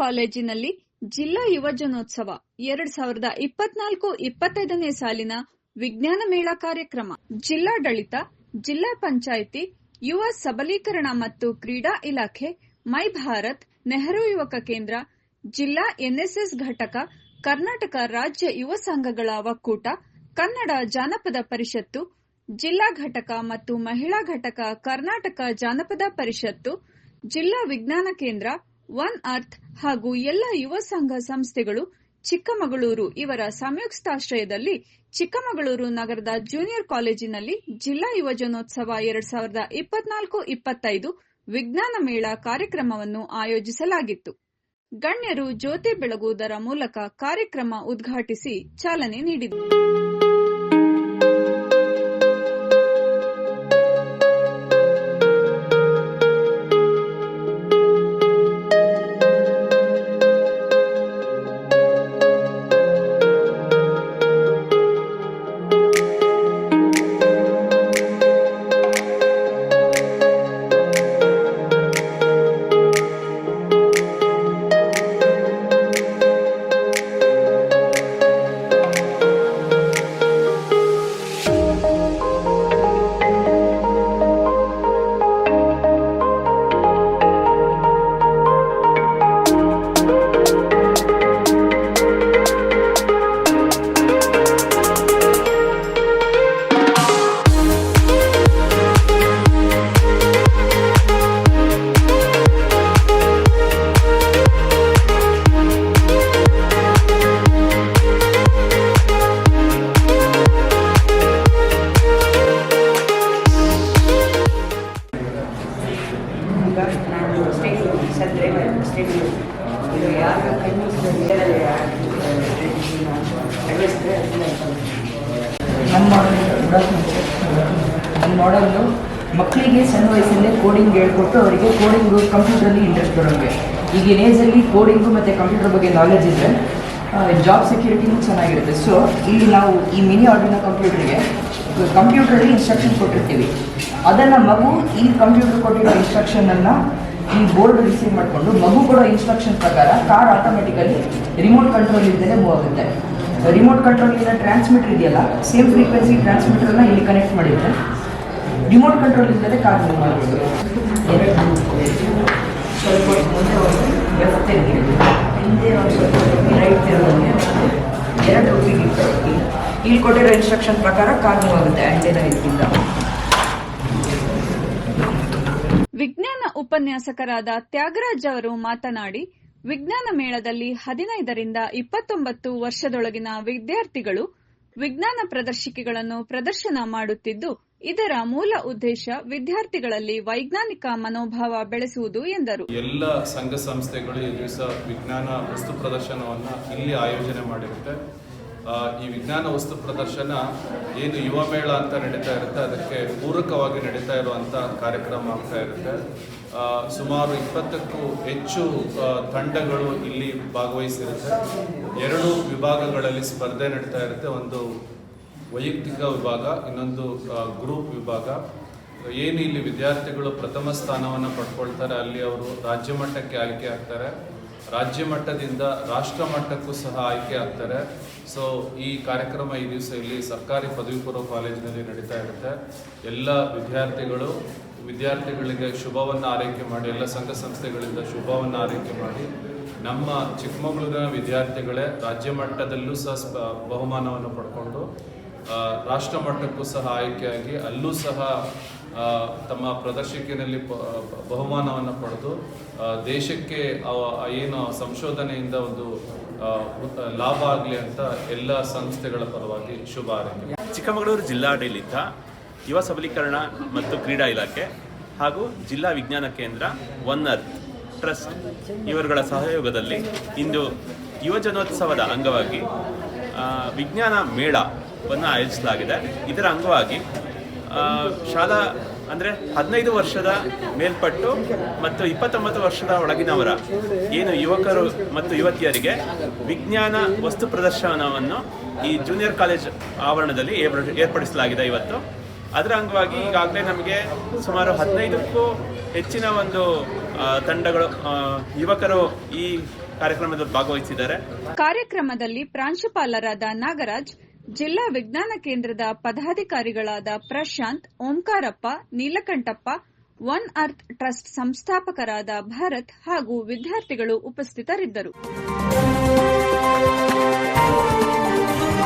ಕಾಲೇಜಿನಲ್ಲಿ ಜಿಲ್ಲಾ ಯುವಜನೋತ್ಸವ 2024-25ನೇ ಸಾಲಿನ ವಿಜ್ಞಾನ ಮೇಳ ಕಾರ್ಯಕ್ರಮ. ಜಿಲ್ಲಾಡಳಿತ, ಜಿಲ್ಲಾ ಪಂಚಾಯಿತಿ, ಯುವ ಸಬಲೀಕರಣ ಮತ್ತು ಕ್ರೀಡಾ ಇಲಾಖೆ, ಮೈ ಭಾರತ್, ನೆಹರು ಯುವಕ ಕೇಂದ್ರ, ಜಿಲ್ಲಾ ಎನ್ಎಸ್ಎಸ್ ಘಟಕ, ಕರ್ನಾಟಕ ರಾಜ್ಯ ಯುವ ಸಂಘಗಳ ಒಕ್ಕೂಟ, ಕನ್ನಡ ಜಾನಪದ ಪರಿಷತ್ತು, ಜಿಲ್ಲಾ ಘಟಕ ಮತ್ತು ಮಹಿಳಾ ಘಟಕ, ಕರ್ನಾಟಕ ಜಾನಪದ ಪರಿಷತ್ತು, ಜಿಲ್ಲಾ ವಿಜ್ಞಾನ ಕೇಂದ್ರ, ಒನ್ ಅರ್ತ್ ಹಾಗೂ ಎಲ್ಲ ಯುವ ಸಂಘ ಸಂಸ್ಥೆಗಳು ಚಿಕ್ಕಮಗಳೂರು ಇವರ ಸಂಯುಕ್ತಾಶ್ರಯದಲ್ಲಿ ಚಿಕ್ಕಮಗಳೂರು ನಗರದ ಜೂನಿಯರ್ ಕಾಲೇಜಿನಲ್ಲಿ ಜಿಲ್ಲಾ ಯುವಜನೋತ್ಸವ 2024-25 ವಿಜ್ಞಾನ ಮೇಳ ಕಾರ್ಯಕ್ರಮವನ್ನು ಆಯೋಜಿಸಲಾಗಿತ್ತು. ಗಣ್ಯರು ಜ್ಯೋತಿ ಬೆಳಗುವುದರ ಮೂಲಕ ಕಾರ್ಯಕ್ರಮ ಉದ್ಘಾಟಿಸಿ ಚಾಲನೆ ನೀಡಿದರು. ನನ್ನ ಮಾಡಲ್ಲು ಮಕ್ಕಳಿಗೆ ಸಣ್ಣ ವಯಸ್ಸಲ್ಲೇ ಕೋಡಿಂಗ್ ಹೇಳ್ಕೊಟ್ಟು ಅವರಿಗೆ ಕೋಡಿಂಗು ಕಂಪ್ಯೂಟರಲ್ಲಿ ಇಂಟ್ರೆಸ್ಟ್ ಬರೋಂಗೆ. ಈಗಿನ ಏಜಲ್ಲಿ ಕೋಡಿಂಗು ಮತ್ತು ಕಂಪ್ಯೂಟರ್ ಬಗ್ಗೆ ನಾಲೆಜ್ ಇದ್ದರೆ ಜಾಬ್ ಸೆಕ್ಯೂರಿಟಿನೂ ಚೆನ್ನಾಗಿರುತ್ತೆ. ಸೊ ಇಲ್ಲಿ ನಾವು ಈ ಮಿನಿ ಆರ್ಡಿನೋ ಕಂಪ್ಯೂಟರಲ್ಲಿ ಇನ್ಸ್ಟ್ರಕ್ಷನ್ ಕೊಟ್ಟಿರ್ತೀವಿ. ಅದನ್ನು ಮಗು ಈ ಕಂಪ್ಯೂಟರ್ ಕೊಟ್ಟಿರೋ ಇನ್ಸ್ಟ್ರಕ್ಷನನ್ನು ಈ ಬೋರ್ಡ್ ರಿಸೀವ್ ಮಾಡಿಕೊಂಡು ಮಗು ಕೊಡೋ ಇನ್ಸ್ಟ್ರಕ್ಷನ್ ಪ್ರಕಾರ ಕಾರ್ ಆಟೋಮೆಟಿಕಲಿ ರಿಮೋಟ್ ಕಂಟ್ರೋಲ್ ಇಲ್ಲದೆ ಮೂವ್ ಆಗುತ್ತೆ. ರಿಮೋಟ್ ಕಂಟ್ರೋಲಿನ ಟ್ರಾನ್ಸ್ಮಿಟರ್ ಇದೆಯಲ್ಲ, ಸೇಮ್ ಫ್ರೀಕ್ವೆನ್ಸಿ ಟ್ರಾನ್ಸ್ಮಿಟರ್ನ ಇಲ್ಲಿ ಕನೆಕ್ಟ್ ಮಾಡಿದ್ರೆ ರಿಮೋಟ್ ಕಂಟ್ರೋಲ್ ಇಲ್ಲದೆ ಕಾರ್ ಮೂವ್ ಮಾಡಬಹುದು. ಸ್ವಲ್ಪ ಮುಂದೆ ಹೋಗಿ ಲೆಫ್ಟ್ ತಿರುಗಿ ಹಿಂದೆ ಒಂದು ಸ್ವಲ್ಪ ರೈಟ್ ತಿರುಗಿ ಎರಡು ಹೋಗಿತ್ತು. ಇಲ್ಲಿ ಕೊಟ್ಟಿರೋ ಇನ್ಸ್ಟ್ರಕ್ಷನ್ ಪ್ರಕಾರ ಕಾರ್ ಮೂವ್ ಆಗುತ್ತೆ ಆಂಟೆನಾ ಇದರಿಂದ. ವಿಜ್ಞಾನ ಉಪನ್ಯಾಸಕರಾದ ತ್ಯಾಗರಾಜ್ ಅವರು ಮಾತನಾಡಿ, ವಿಜ್ಞಾನ ಮೇಳದಲ್ಲಿ 15ರಿಂದ 29 ವರ್ಷದೊಳಗಿನ ವಿದ್ಯಾರ್ಥಿಗಳು ವಿಜ್ಞಾನ ಪ್ರದರ್ಶಿಕೆಗಳನ್ನು ಪ್ರದರ್ಶನ ಮಾಡುತ್ತಿದ್ದು, ಇದರ ಮೂಲ ಉದ್ದೇಶ ವಿದ್ಯಾರ್ಥಿಗಳಲ್ಲಿ ವೈಜ್ಞಾನಿಕ ಮನೋಭಾವ ಬೆಳೆಸುವುದು ಎಂದರು. ಎಲ್ಲ ಸಂಘ ಸಂಸ್ಥೆಗಳು ಈ ದಿವಸ ವಿಜ್ಞಾನ ವಸ್ತು ಪ್ರದರ್ಶನವನ್ನು ಇಲ್ಲಿ ಆಯೋಜನೆ ಮಾಡಿರುತ್ತೆ. ಈ ವಿಜ್ಞಾನ ವಸ್ತು ಪ್ರದರ್ಶನ ಏನು ಯುವ ಮೇಳ ಅಂತ ನಡೀತಾ ಇರುತ್ತೆ, ಅದಕ್ಕೆ ಪೂರಕವಾಗಿ ನಡೀತಾ ಇರುವಂಥ ಕಾರ್ಯಕ್ರಮ ಆಗ್ತಾ ಇರುತ್ತೆ. ಸುಮಾರು 20ಕ್ಕೂ ಹೆಚ್ಚು ತಂಡಗಳು ಇಲ್ಲಿ ಭಾಗವಹಿಸಿರುತ್ತೆ. 2 ವಿಭಾಗಗಳಲ್ಲಿ ಸ್ಪರ್ಧೆ ನಡೀತಾ ಇರುತ್ತೆ. ಒಂದು ವೈಯಕ್ತಿಕ ವಿಭಾಗ, ಇನ್ನೊಂದು ಗ್ರೂಪ್ ವಿಭಾಗ. ಏನು ಇಲ್ಲಿ ವಿದ್ಯಾರ್ಥಿಗಳು ಪ್ರಥಮ ಸ್ಥಾನವನ್ನು ಪಡ್ಕೊಳ್ತಾರೆ, ಅಲ್ಲಿ ಅವರು ರಾಜ್ಯ ಮಟ್ಟಕ್ಕೆ ಆಯ್ಕೆ ಆಗ್ತಾರೆ. ರಾಜ್ಯ ಮಟ್ಟದಿಂದ ರಾಷ್ಟ್ರ ಮಟ್ಟಕ್ಕೂ ಸಹ ಆಯ್ಕೆ ಆಗ್ತಾರೆ. ಸೊ ಈ ಕಾರ್ಯಕ್ರಮ ಈ ದಿವಸ ಇಲ್ಲಿ ಸರ್ಕಾರಿ ಪದವಿ ಪೂರ್ವ ಕಾಲೇಜಿನಲ್ಲಿ ನಡೀತಾ ಇರುತ್ತೆ. ಎಲ್ಲ ವಿದ್ಯಾರ್ಥಿಗಳಿಗೆ ಶುಭವನ್ನು ಆರೈಕೆ ಮಾಡಿ, ಎಲ್ಲ ಸಂಘ ಸಂಸ್ಥೆಗಳಿಂದ ಶುಭವನ್ನು ಆರೈಕೆ ಮಾಡಿ, ನಮ್ಮ ಚಿಕ್ಕಮಗಳೂರಿನ ವಿದ್ಯಾರ್ಥಿಗಳೇ ರಾಜ್ಯ ಮಟ್ಟದಲ್ಲೂ ಸಹ ಬಹುಮಾನವನ್ನು ಪಡ್ಕೊಂಡು ರಾಷ್ಟ್ರ ಮಟ್ಟಕ್ಕೂ ಸಹ ಆಯ್ಕೆಯಾಗಿ ಅಲ್ಲೂ ಸಹ ತಮ್ಮ ಪ್ರದರ್ಶಿಕೆಯಲ್ಲಿ ಬಹುಮಾನವನ್ನು ಪಡೆದು ದೇಶಕ್ಕೆ ಏನು ಸಂಶೋಧನೆಯಿಂದ ಒಂದು ಲಾಭ ಆಗಲಿ ಅಂತ ಎಲ್ಲ ಸಂಸ್ಥೆಗಳ ಪರವಾಗಿ ಶುಭ ಹಾರೈಕೆ. ಚಿಕ್ಕಮಗಳೂರು ಜಿಲ್ಲಾಡಳಿತ, ಯುವ ಸಬಲೀಕರಣ ಮತ್ತು ಕ್ರೀಡಾ ಇಲಾಖೆ ಹಾಗೂ ಜಿಲ್ಲಾ ವಿಜ್ಞಾನ ಕೇಂದ್ರ, ಒನ್ ಅರ್ತ್ ಟ್ರಸ್ಟ್ ಇವರುಗಳ ಸಹಯೋಗದಲ್ಲಿ ಇಂದು ಯುವಜನೋತ್ಸವದ ಅಂಗವಾಗಿ ವಿಜ್ಞಾನ ಮೇಳವನ್ನು ಆಯೋಜಿಸಲಾಗಿದೆ. ಇದರ ಅಂಗವಾಗಿ ಶಾಲಾ ಅಂದರೆ 15 ವರ್ಷದ ಮೇಲ್ಪಟ್ಟು ಮತ್ತು 29 ವರ್ಷದ ಒಳಗಿನವರ ಏನು ಯುವಕರು ಮತ್ತು ಯುವತಿಯರಿಗೆ ವಿಜ್ಞಾನ ವಸ್ತು ಪ್ರದರ್ಶನವನ್ನು ಈ ಜೂನಿಯರ್ ಕಾಲೇಜ್ ಆವರಣದಲ್ಲಿ ಏರ್ಪಡಿಸಲಾಗಿದೆ ಇವತ್ತು. ಅದರ ಅಂಗವಾಗಿ ಈಗಾಗಲೇ ನಮಗೆ ಸುಮಾರು 15ಕ್ಕೂ ಹೆಚ್ಚಿನ ಒಂದು ತಂಡಗಳು ಯುವಕರು ಈ ಕಾರ್ಯಕ್ರಮದಲ್ಲಿ ಭಾಗವಹಿಸಿದ್ದಾರೆ. ಕಾರ್ಯಕ್ರಮದಲ್ಲಿ ಪ್ರಾಂಶುಪಾಲರಾದ ನಾಗರಾಜ್, ಜಿಲ್ಲಾ ವಿಜ್ಞಾನ ಕೇಂದ್ರದ ಪದಾಧಿಕಾರಿಗಳಾದ Prashanth, Omkarappa, Neelakantappa, one earth trust ಸಂಸ್ಥಾಪಕರಾದ ಭಾರತ್ ಹಾಗೂ ವಿದ್ಯಾರ್ಥಿಗಳು ಉಪಸ್ಥಿತರಿದ್ದರು.